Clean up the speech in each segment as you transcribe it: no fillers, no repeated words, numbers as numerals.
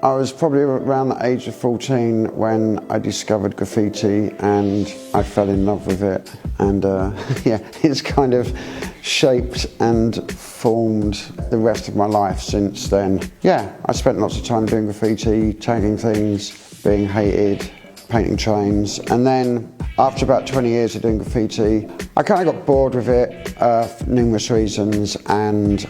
I was probably around the age of 14 when I discovered graffiti and I fell in love with it. And yeah, it's kind of shaped and formed the rest of my life since then. Yeah, I spent lots of time doing graffiti, tagging things, being hated, painting trains. And then after about 20 years of doing graffiti, I kind of got bored with it for numerous reasons, and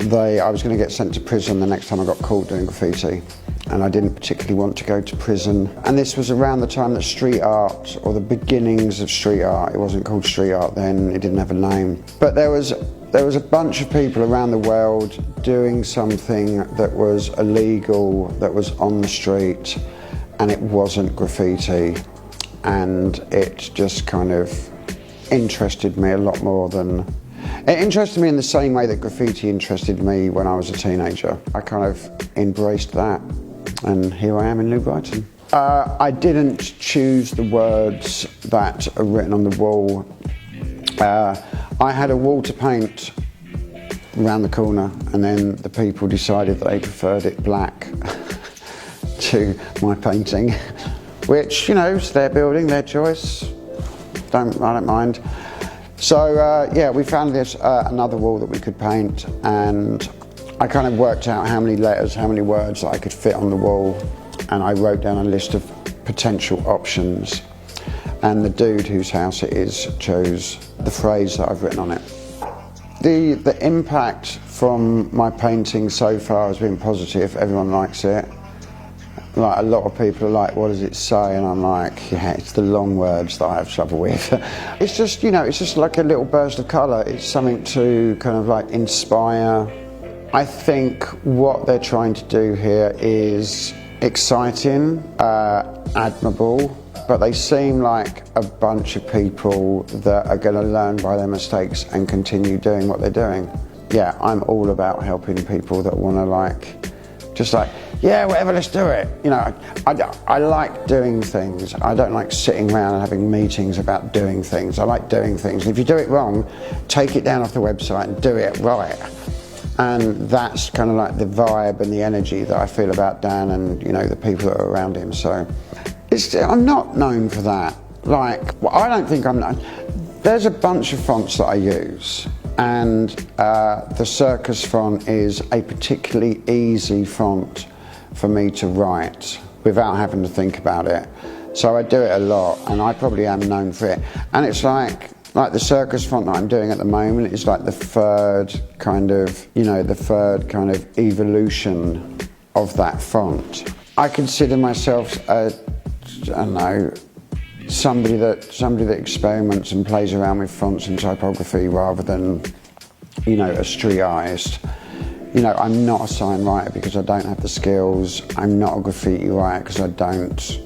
I was going to get sent to prison the next time I got caught doing graffiti. And I didn't particularly want to go to prison. And this was around the time that street art, or the beginnings of street art, it wasn't called street art then, it didn't have a name. But there was a bunch of people around the world doing something that was illegal, that was on the street, and it wasn't graffiti. And it just kind of interested me a lot more than... It interested me in the same way that graffiti interested me when I was a teenager. I kind of embraced that, and here I am in New Brighton. I didn't choose the words that are written on the wall. I had a wall to paint around the corner, and then the people decided that they preferred it black to my painting, which, you know, it's their building, their choice. I don't mind. So yeah, we found this another wall that we could paint, and I kind of worked out how many letters, how many words that I could fit on the wall, and I wrote down a list of potential options, and the dude whose house it is chose the phrase that I've written on it. The impact from my painting so far has been positive. Everyone likes it. Like, a lot of people are like, what does it say? And I'm like, yeah, it's the long words that I have trouble with. It's just, you know, it's just like a little burst of colour. It's something to kind of like inspire. I think what they're trying to do here is exciting, admirable, but they seem like a bunch of people that are going to learn by their mistakes and continue doing what they're doing. Yeah, I'm all about helping people that want to just like, yeah, whatever, let's do it. You know, I like doing things. I don't like sitting around and having meetings about doing things. I like doing things. And if you do it wrong, take it down off the website and do it right. And that's kind of like the vibe and the energy that I feel about Dan and, you know, the people that are around him. So I'm not known for that. Like, well, I don't think I'm known. There's a bunch of fonts that I use, and the Circus font is a particularly easy font for me to write without having to think about it. So I do it a lot, and I probably am known for it. And it's like the Circus font that I'm doing at the moment is like the third kind of, you know, the third kind of evolution of that font. I consider myself I don't know, somebody that experiments and plays around with fonts and typography rather than, you know, a street artist. You know, I'm not a sign writer because I don't have the skills. I'm not a graffiti writer because I don't,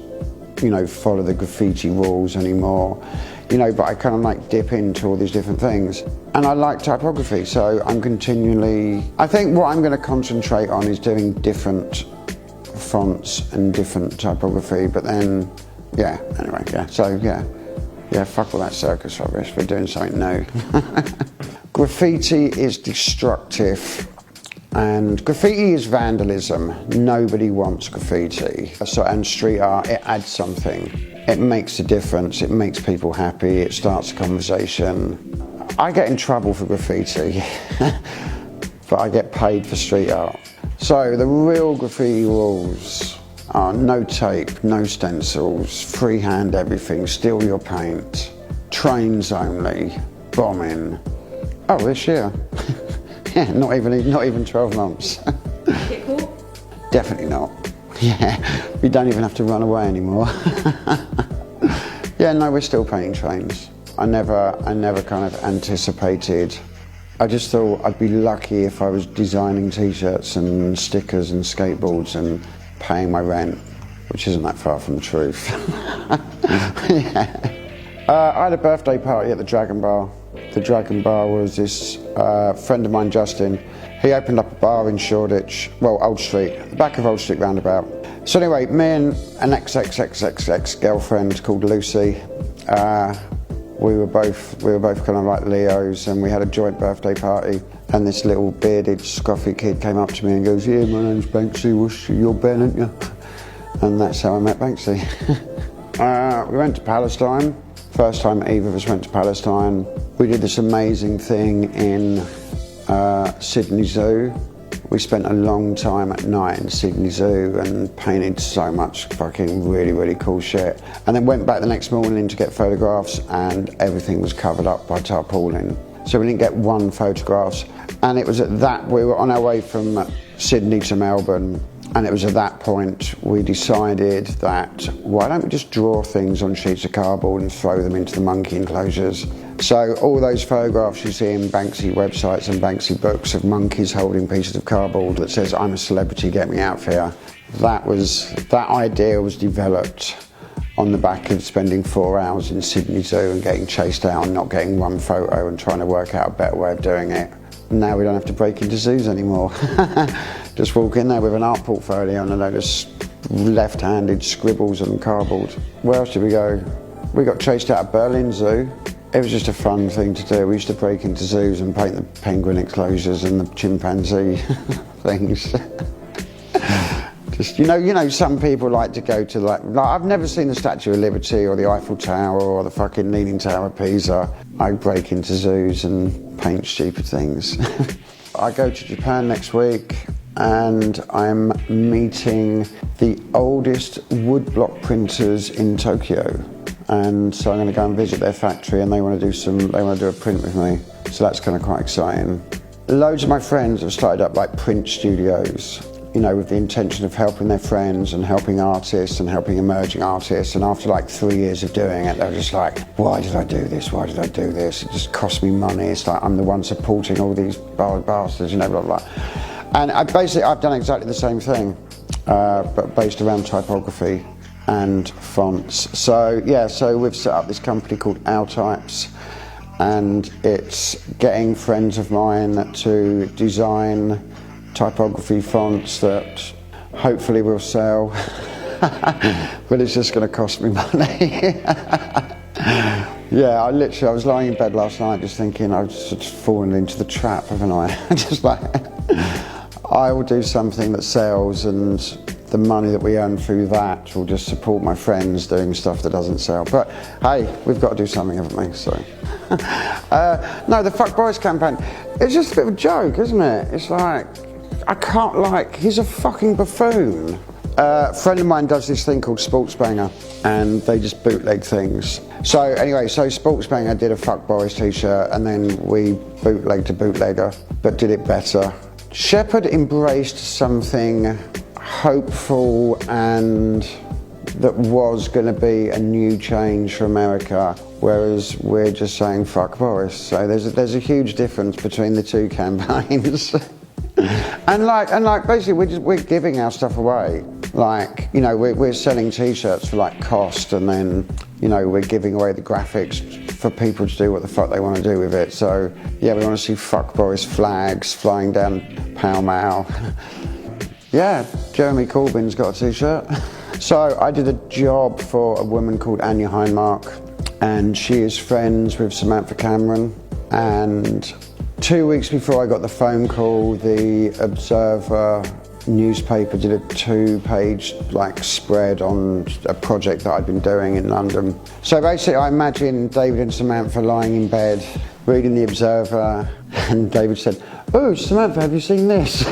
you know, follow the graffiti rules anymore. You know, but I kind of like dip into all these different things. And I like typography, so I'm continually... I think what I'm going to concentrate on is doing different fonts and different typography, but then, yeah, anyway, yeah. So, yeah, fuck all that circus rubbish. We're doing something new. Graffiti is destructive. And graffiti is vandalism. Nobody wants graffiti. So, and street art, it adds something. It makes a difference. It makes people happy. It starts a conversation. I get in trouble for graffiti, but I get paid for street art. So the real graffiti rules are no tape, no stencils, freehand everything, steal your paint, trains only, bombing. Oh, this year. Yeah, not even 12 months. Get caught? Definitely not. Yeah, we don't even have to run away anymore. Yeah, no, we're still painting trains. I never kind of anticipated. I just thought I'd be lucky if I was designing t-shirts and stickers and skateboards and paying my rent, which isn't that far from the truth. Yeah. I had a birthday party at the Dragon Bar. The Dragon Bar was this friend of mine, Justin. He opened up a bar in Shoreditch, well, Old Street, the back of Old Street roundabout. So anyway, me and an ex-girlfriend called Lucy, we were both kind of like Leos, and we had a joint birthday party. And this little bearded, scruffy kid came up to me and goes, yeah, my name's Banksy, you're Ben, aren't you? And that's how I met Banksy. We went to Palestine. First time either of us went to Palestine. We did this amazing thing in Sydney Zoo. We spent a long time at night in Sydney Zoo and painted so much fucking really, really cool shit. And then went back the next morning to get photographs and everything was covered up by tarpaulin. So we didn't get one photograph. And it was at that, we were on our way from Sydney to Melbourne. And it was at that point we decided that why don't we just draw things on sheets of cardboard and throw them into the monkey enclosures. So all those photographs you see in Banksy websites and Banksy books of monkeys holding pieces of cardboard that says, I'm a celebrity, get me out here. That idea was developed on the back of spending 4 hours in Sydney Zoo and getting chased out and not getting one photo and trying to work out a better way of doing it. Now we don't have to break into zoos anymore. Just walk in there with an art portfolio and a load of left-handed scribbles and cardboard. Where else did we go? We got chased out of Berlin Zoo. It was just a fun thing to do. We used to break into zoos and paint the penguin enclosures and the chimpanzee things. Just, you know, some people like to go to like I've never seen the Statue of Liberty or the Eiffel Tower or the fucking Leaning Tower of Pisa. I break into zoos and paint stupid things. I go to Japan next week and I'm meeting the oldest woodblock printers in Tokyo. And so I'm going to go and visit their factory and they want to do a print with me. So that's kind of quite exciting. Loads of my friends have started up like print studios, you know, with the intention of helping their friends and helping artists and helping emerging artists. And after like 3 years of doing it, they're just like, why did I do this? Why did I do this? It just cost me money. It's like I'm the one supporting all these bastards, you know, blah, blah. And I've done exactly the same thing, but based around typography and fonts. So yeah, so we've set up this company called Types, and it's getting friends of mine to design typography fonts that hopefully will sell, but it's just going to cost me money. Yeah, I was lying in bed last night just thinking I've just fallen into the trap, haven't I? Just like, I will do something that sells and the money that we earn through that will just support my friends doing stuff that doesn't sell. But hey, we've got to do something, haven't we? So, no, the Fuck Boris campaign, it's just a bit of a joke, isn't it? It's like, he's a fucking buffoon. A friend of mine does this thing called Sports Banger, and they just bootleg things. So anyway, Sports Banger did a Fuck Boris t-shirt, and then we bootlegged a bootlegger, but did it better. Shepard embraced something hopeful and that was going to be a new change for America, whereas we're just saying fuck Boris. So there's a huge difference between the two campaigns. and basically we're giving our stuff away. Like, you know, we're selling t-shirts for like cost, and then, you know, we're giving away the graphics for people to do what the fuck they want to do with it. So yeah, we want to see fuck Boris flags flying down Pall Mall. Yeah, Jeremy Corbyn's got a t-shirt. So I did a job for a woman called Eine, and she is friends with Samantha Cameron. And 2 weeks before I got the phone call, the Observer newspaper did a 2-page like spread on a project that I'd been doing in London. So basically I imagine David and Samantha lying in bed reading the Observer, and David said, "Oh, Samantha, have you seen this?"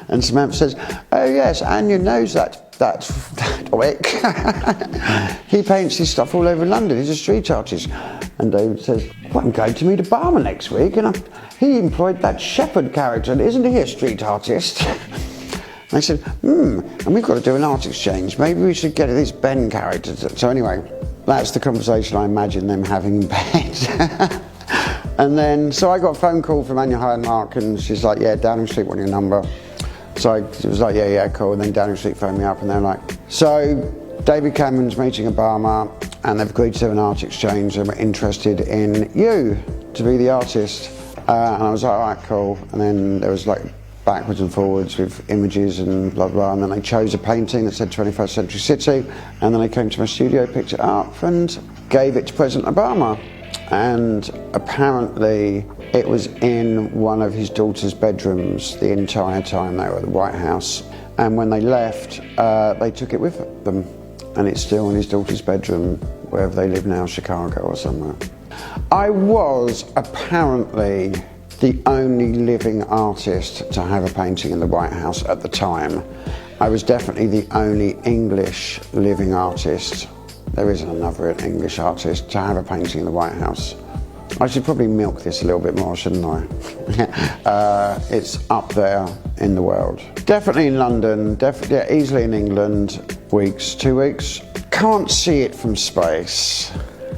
And Samantha says, "Oh yes, Anya knows that Wick. He paints his stuff all over London, he's a street artist." And David says, "Well, I'm going to meet Obama next week, and he employed that Shepard character, isn't he a street artist?" And I said, and we've got to do an art exchange, maybe we should get this Ben character. So anyway, that's the conversation I imagine them having in bed. And then, so I got a phone call from Anya Hindmark, and she's like, "Yeah, Downing Street want your number." So it was like, yeah, cool. And then Downing Street phoned me up, and they're like, "So David Cameron's meeting Obama, and they've agreed to do an art exchange, and we're interested in you to be the artist." And I was like, "All right, cool." And then there was like backwards and forwards with images and blah, blah. And then they chose a painting that said 21st Century City. And then they came to my studio, picked it up, and gave it to President Obama. and apparently it was in one of his daughter's bedrooms the entire time they were at the White House. And when they left, they took it with them, and it's still in his daughter's bedroom, wherever they live now, Chicago or somewhere. I was apparently the only living artist to have a painting in the White House at the time. I was definitely the only English living artist. There isn't another English artist to have a painting in the White House. I should probably milk this a little bit more, shouldn't I? It's up there in the world. Definitely in London, yeah, easily in England, 2 weeks. Can't see it from space.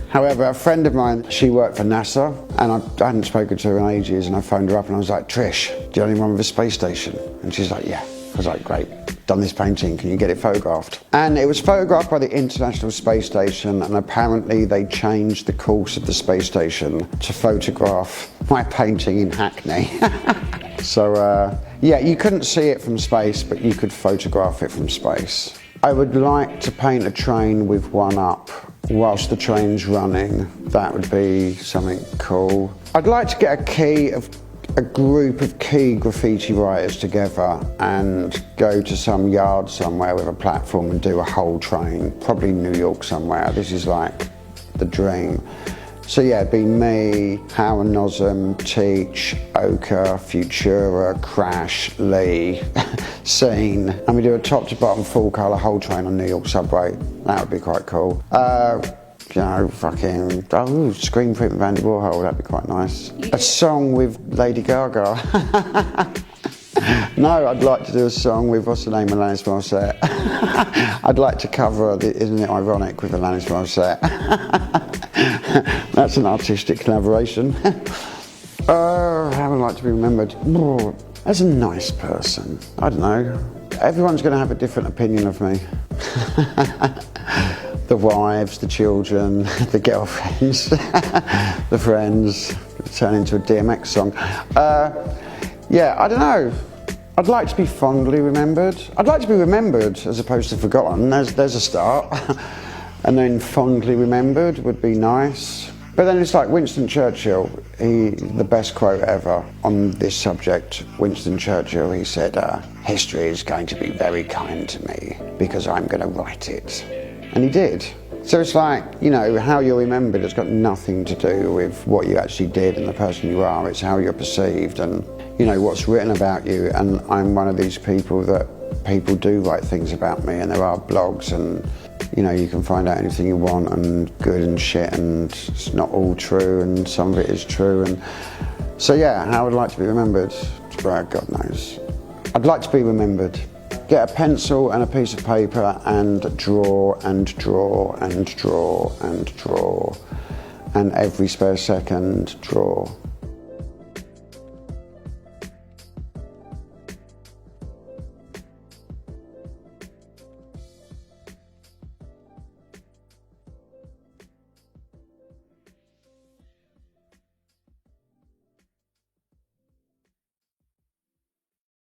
However, a friend of mine, she worked for NASA, and I hadn't spoken to her in ages, and I phoned her up and I was like, Trish, do you know anyone with a space station? And she's like, yeah. I was like, great, done this painting, can you get it photographed? And it was photographed by the International Space Station, and apparently they changed the course of the space station to photograph my painting in Hackney. So, yeah, you couldn't see it from space, but you could photograph it from space. I would like to paint a train with one up whilst the train's running. That would be something cool. I'd like to get a group of key graffiti writers together and go to some yard somewhere with a platform and do a whole train, probably New York somewhere. This is like the dream. So yeah, it'd be me, Howard Nosem, Teach, Oka, Futura, Crash, Lee, Scene, and we do a top to bottom full colour whole train on New York subway. That would be quite cool. You know, screen print with Andy Warhol, that'd be quite nice. A song with Lady Gaga. No, I'd like to do a song with, what's the name, Alanis Morissette. I'd like to cover Isn't It Ironic with Alanis Morissette. That's an artistic collaboration. How would I like to be remembered? As a nice person. I don't know. Everyone's going to have a different opinion of me. The wives, the children, the girlfriends, the friends. Turn into a DMX song. Yeah, I don't know. I'd like to be fondly remembered. I'd like to be remembered as opposed to forgotten. There's a start. And then fondly remembered would be nice. But then it's like Winston Churchill, the best quote ever on this subject. Winston Churchill, he said, history is going to be very kind to me because I'm going to write it. And he did. So it's like, you know, how you're remembered has got nothing to do with what you actually did and the person you are. It's how you're perceived and, you know, what's written about you. And I'm one of these people that people do write things about me, and there are blogs, and, you know, you can find out anything you want, and good and shit, and it's not all true, and some of it is true. And so, yeah, how I would like to be remembered? Well, God knows. I'd like to be remembered. Get a pencil and a piece of paper and draw and draw and draw and draw, and every spare second draw.